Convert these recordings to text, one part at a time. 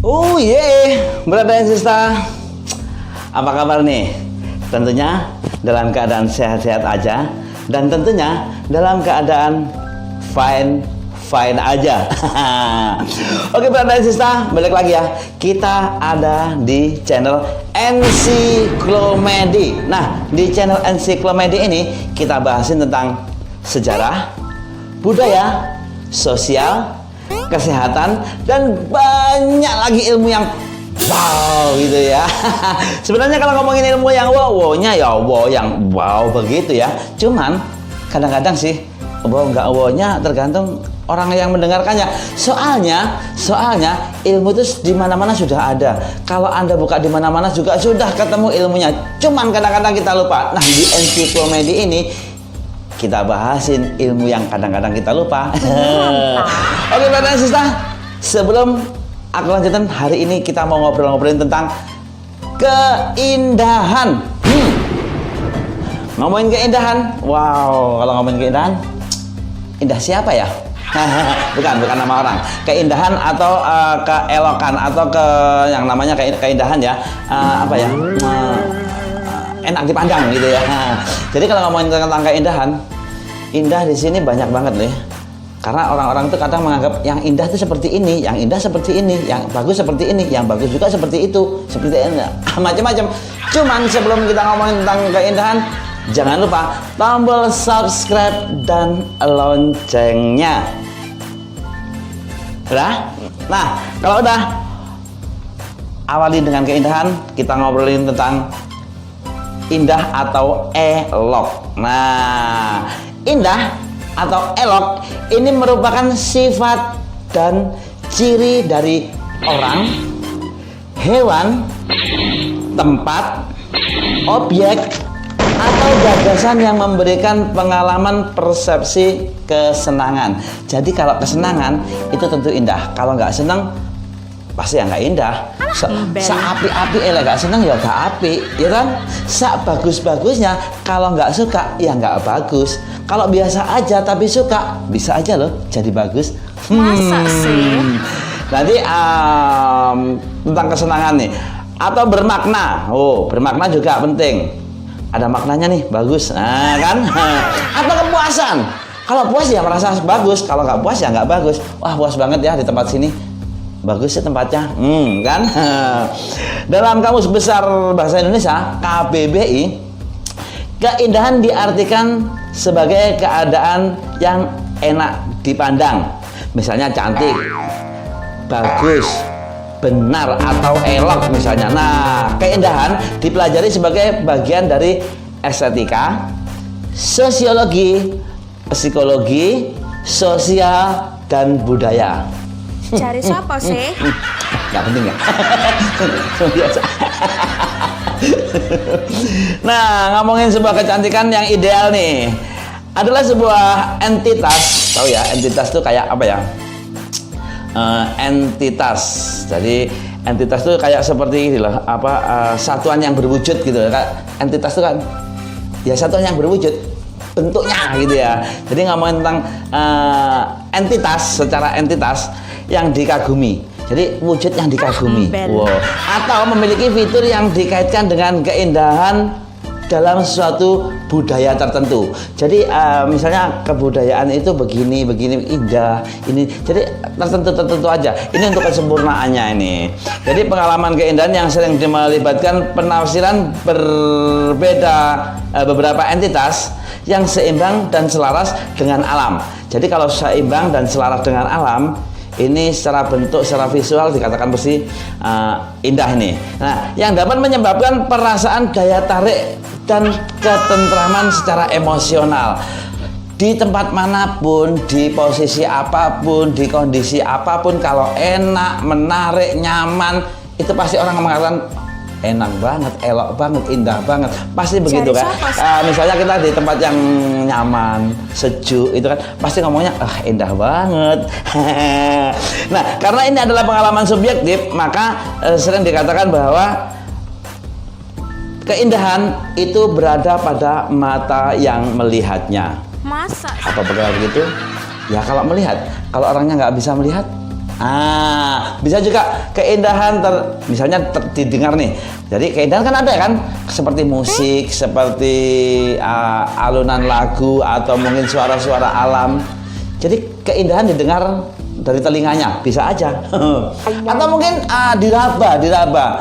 Oh brother and sister, apa kabar nih? Tentunya dalam keadaan sehat-sehat aja, dan tentunya dalam keadaan fine aja. Oke brother and sister, balik lagi ya. Kita ada di channel Encyclomedy. Nah, di channel Encyclomedy ini kita bahasin tentang sejarah, budaya, sosial, kesehatan, dan banyak lagi ilmu yang wow gitu ya. Sebenarnya kalau ngomongin ilmu yang wow-nya ya wow yang wow begitu ya. Cuman kadang-kadang sih wow nggak wow-nya tergantung orang yang mendengarkannya. Soalnya ilmu itu di mana-mana sudah ada. Kalau Anda buka di mana-mana juga sudah ketemu ilmunya. Cuman kadang-kadang kita lupa. Nah, di Encyclomedy ini kita bahasin ilmu yang kadang-kadang kita lupa. Oke, brother and sister, sebelum aku lanjutin, hari ini kita mau ngobrol-ngobrolin tentang keindahan. Ngomongin keindahan, wow, kalau ngomongin keindahan, indah siapa ya? bukan nama orang. Keindahan atau keelokan atau yang namanya keindahan ya, enak dipandang gitu ya. Jadi kalau ngomongin tentang keindahan, indah di sini banyak banget nih. Karena orang-orang tuh kadang menganggap yang indah itu seperti ini, yang indah seperti ini, yang bagus seperti ini, yang bagus juga seperti itu, seperti ini, macam-macam. Cuman sebelum kita ngomongin tentang keindahan, jangan lupa tombol subscribe dan loncengnya. Udah? Nah, kalau udah, awali dengan keindahan, kita ngobrolin tentang indah atau elok. Nah, indah atau elok ini merupakan sifat dan ciri dari orang, hewan, tempat, objek, atau gagasan yang memberikan pengalaman persepsi kesenangan. Jadi kalau kesenangan itu tentu indah. Kalau nggak senang pasti ya nggak indah. Seapi-api nggak senang ya nggak api, ya kan? Sebagus-bagusnya kalau nggak suka ya nggak bagus. Kalau biasa aja tapi suka, bisa aja loh jadi bagus. Masa sih? Nanti tentang kesenangan nih, atau bermakna. Oh, bermakna juga penting. Ada maknanya nih, bagus. Nah kan? Atau kepuasan. Kalau puas ya merasa bagus, kalau nggak puas ya nggak bagus. Wah, puas banget ya di tempat sini. Bagus sih tempatnya, kan? Dalam Kamus Besar Bahasa Indonesia (KBBI), keindahan diartikan sebagai keadaan yang enak dipandang. Misalnya cantik, bagus, benar, atau elok misalnya. Nah, keindahan dipelajari sebagai bagian dari estetika, sosiologi, psikologi, sosial, dan budaya. Cari siapa sih? Gak penting ya. Nah, ngomongin sebuah kecantikan yang ideal nih, adalah sebuah entitas. Tahu ya, entitas itu kayak apa ya? Entitas. Jadi entitas itu kayak seperti ini loh, satuan yang berwujud gitu. Entitas itu kan ya satuan yang berwujud bentuknya gitu ya. Jadi ngomongin tentang entitas, secara entitas yang dikagumi. Jadi wujud yang dikagumi. Wow. Atau memiliki fitur yang dikaitkan dengan keindahan dalam suatu budaya tertentu. Jadi misalnya kebudayaan itu begini indah, ini jadi tertentu aja. Ini untuk kesempurnaannya ini. Jadi pengalaman keindahan yang sering melibatkan penafsiran berbeda beberapa entitas yang seimbang dan selaras dengan alam. Jadi kalau seimbang dan selaras dengan alam, ini secara bentuk, secara visual dikatakan bersih indah ini. Nah, yang dapat menyebabkan perasaan daya tarik dan ketentraman secara emosional di tempat manapun, di posisi apapun, di kondisi apapun. Kalau enak, menarik, nyaman, itu pasti orang mengatakan enak banget, elok banget, indah banget, pasti begitu kan? Misalnya kita di tempat yang nyaman, sejuk, itu kan pasti ngomongnya indah banget. Nah, karena ini adalah pengalaman subjektif, maka sering dikatakan bahwa keindahan itu berada pada mata yang melihatnya. Masa? Apa begitu? Ya kalau melihat, kalau orangnya nggak bisa melihat, Bisa juga keindahan misalnya didengar nih. Jadi keindahan kan ada kan, seperti musik, seperti alunan lagu atau mungkin suara-suara alam. Jadi keindahan didengar dari telinganya, bisa aja. Atau mungkin diraba.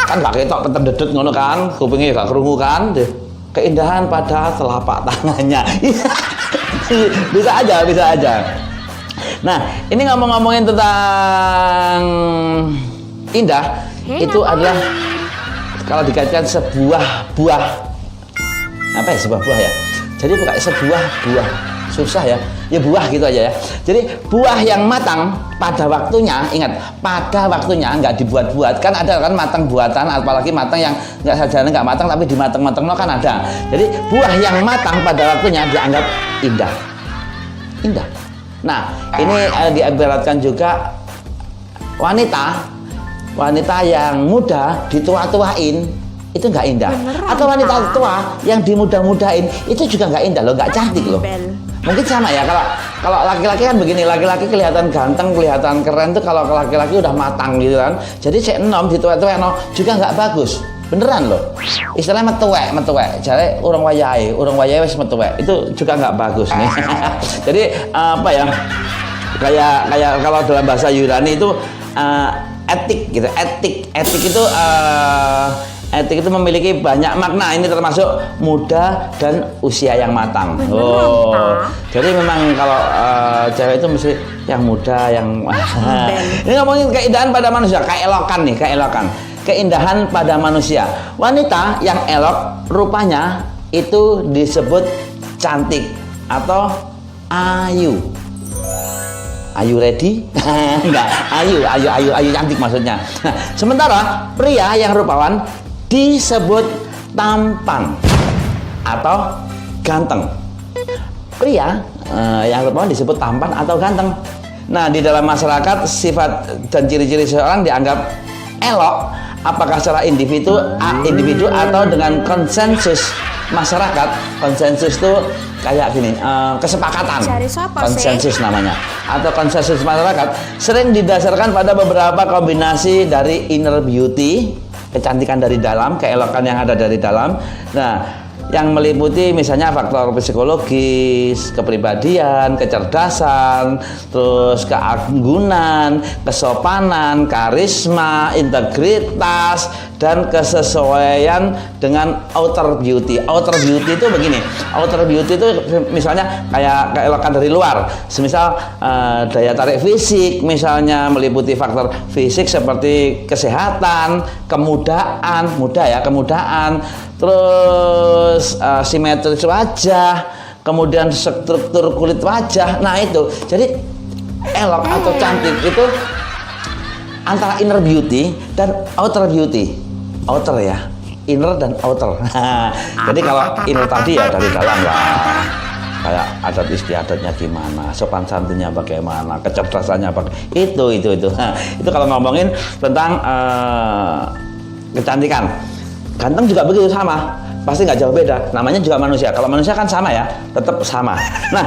Kan gak ketok ketededet ngono kan, kupingnya gak krungu kan. Keindahan pada telapak tangannya. Bisa aja. Nah, ini ngomongin tentang indah, itu adalah kalau dikaitkan sebuah buah. Apa ya sebuah buah ya? Jadi bukan sebuah buah. Susah ya. Ya buah gitu aja ya. Jadi buah yang matang pada waktunya, ingat, pada waktunya, nggak dibuat-buat. Kan ada kan matang buatan, apalagi matang yang nggak matang tapi dimatang-matang kan ada. Jadi buah yang matang pada waktunya dianggap indah. Nah, ini diibaratkan juga wanita yang muda ditua-tuain itu nggak indah. Beneran, Atau wanita Pak? tua yang dimuda-mudain itu juga nggak indah loh, nggak cantik loh. Mungkin sama ya, kalau laki-laki kan begini, laki-laki kelihatan ganteng, kelihatan keren tuh kalau laki-laki udah matang gitu kan. Jadi cek enom ditua-tuain juga nggak bagus. Beneran loh. Istilahnya metuwek. Jadi urung wayahe wis metuwek. Itu juga nggak bagus nih. Jadi apa ya? Kayak kalau dalam bahasa Yunani itu etik gitu. Etik itu memiliki banyak makna. Ini termasuk muda dan usia yang matang. Jadi memang kalau cewek itu mesti yang muda, yang ini ngomongin keindahan pada manusia, keelokan. Keindahan pada manusia. Wanita yang elok rupanya itu disebut cantik atau ayu. Ayu ready? Enggak, ayu cantik maksudnya. Nah, sementara pria yang rupawan disebut tampan atau ganteng. Pria yang rupawan disebut tampan atau ganteng. Nah, di dalam masyarakat sifat dan ciri-ciri seseorang dianggap elok apakah secara individu atau dengan konsensus masyarakat. Konsensus itu kayak gini, kesepakatan. Konsensus namanya. Atau konsensus masyarakat sering didasarkan pada beberapa kombinasi dari inner beauty, kecantikan dari dalam, keelokan yang ada dari dalam. Nah, yang meliputi misalnya faktor psikologis, kepribadian, kecerdasan, terus keanggunan, kesopanan, karisma, integritas, dan kesesuaian dengan outer beauty. Outer beauty itu begini. Outer beauty itu misalnya kayak keelokan dari luar. Semisal daya tarik fisik, misalnya meliputi faktor fisik seperti kesehatan, kemudaan, terus simetris wajah, kemudian struktur kulit wajah. Nah itu, jadi elok atau cantik itu antara inner beauty dan outer beauty. Outer ya, inner dan outer. Jadi kalau inner tadi ya dari dalam lah, kayak adat istiadatnya gimana, sopan santunnya bagaimana, kecerdasannya itu. Itu kalau ngomongin tentang kecantikan. Ganteng juga begitu, sama, pasti nggak jauh beda. Namanya juga manusia. Kalau manusia kan sama ya, tetap sama. Nah,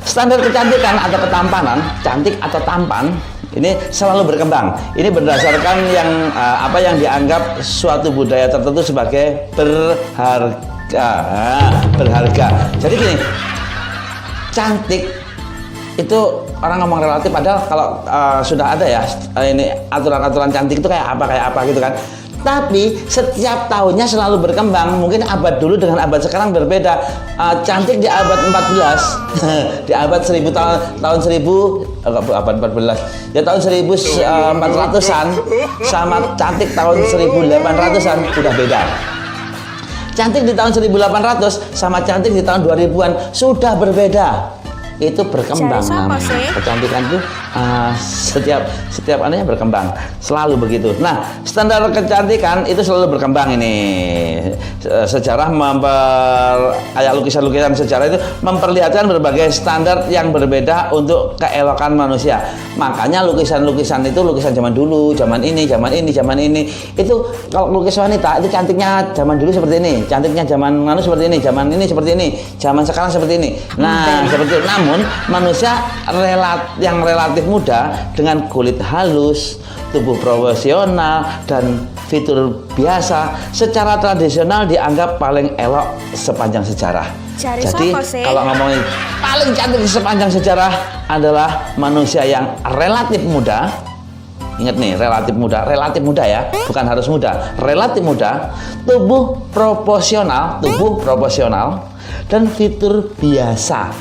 standar kecantikan atau ketampanan, cantik atau tampan, ini selalu berkembang. Ini berdasarkan apa yang dianggap suatu budaya tertentu sebagai berharga. Jadi gini, cantik itu orang ngomong relatif, padahal kalau sudah ada ya ini aturan-aturan cantik itu kayak apa gitu kan. Tapi setiap tahunnya selalu berkembang. Mungkin abad dulu dengan abad sekarang berbeda. Cantik di abad 14 di abad 1000 tahun 1000 abad 14 ya, tahun 1400-an sama cantik tahun 1800-an udah beda. Cantik di tahun 1800 sama cantik di tahun 2000-an sudah berbeda. Itu berkembang namanya. Kecantikan itu setiap anunya berkembang, selalu begitu. Nah, standar kecantikan itu selalu berkembang ini. Sejarah kayak lukisan-lukisan sejarah itu memperlihatkan berbagai standar yang berbeda untuk keelokan manusia. Makanya lukisan-lukisan itu lukisan zaman dulu, zaman ini. Itu kalau lukis wanita itu cantiknya zaman dulu seperti ini, cantiknya zaman mana seperti ini, zaman ini seperti ini, zaman sekarang seperti ini. Nah, seperti itu. Namun manusia yang relatif muda dengan kulit halus, tubuh proporsional, dan fitur biasa secara tradisional dianggap paling elok sepanjang sejarah. Cari Jadi siapa sih? kalau ngomongin paling cantik sepanjang sejarah adalah manusia yang relatif muda. Ingat nih, relatif muda ya, bukan harus muda, relatif muda, tubuh proporsional, dan fitur biasa.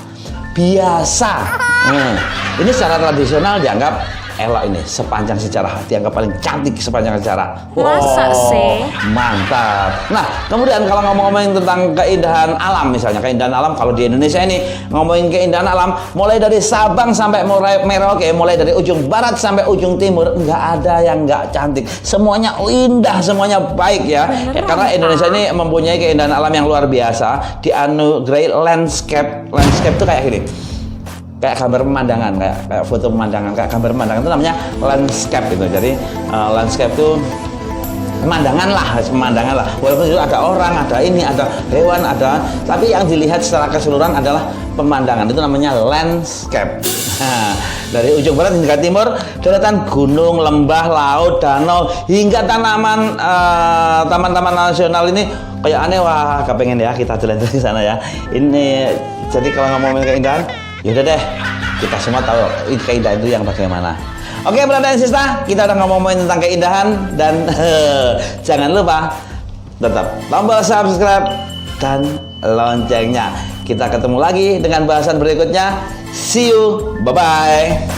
Ini secara tradisional dianggap elok ini sepanjang sejarah, dianggap paling cantik sepanjang sejarah. Masa sih? Mantap. Nah, kemudian kalau ngomongin tentang keindahan alam, misalnya keindahan alam, kalau di Indonesia ini ngomongin keindahan alam, mulai dari Sabang sampai Merauke, mulai dari ujung barat sampai ujung timur, nggak ada yang nggak cantik. Semuanya indah, semuanya baik ya. Karena Indonesia ini mempunyai keindahan alam yang luar biasa, dianugerahi landscape. Landscape itu kayak gini. Kayak gambar pemandangan, kayak foto pemandangan, kayak gambar pemandangan itu namanya landscape gitu. Jadi landscape itu pemandangan lah. Walaupun itu ada orang, ada ini, ada hewan, tapi yang dilihat secara keseluruhan adalah pemandangan. Itu namanya landscape. Nah, dari ujung barat hingga timur, deretan gunung, lembah, laut, danau, hingga taman-taman nasional ini kayak aneh. Wah, kepengen ya kita jalan-jalan ke sana ya. Ini jadi kalau ngomongin keindahan, yaudah deh, kita semua tahu keindahan itu yang bagaimana. Oke, brother dan sister, kita udah ngomongin tentang keindahan dan jangan lupa tetap tombol subscribe dan loncengnya. Kita ketemu lagi dengan bahasan berikutnya. See you, bye-bye.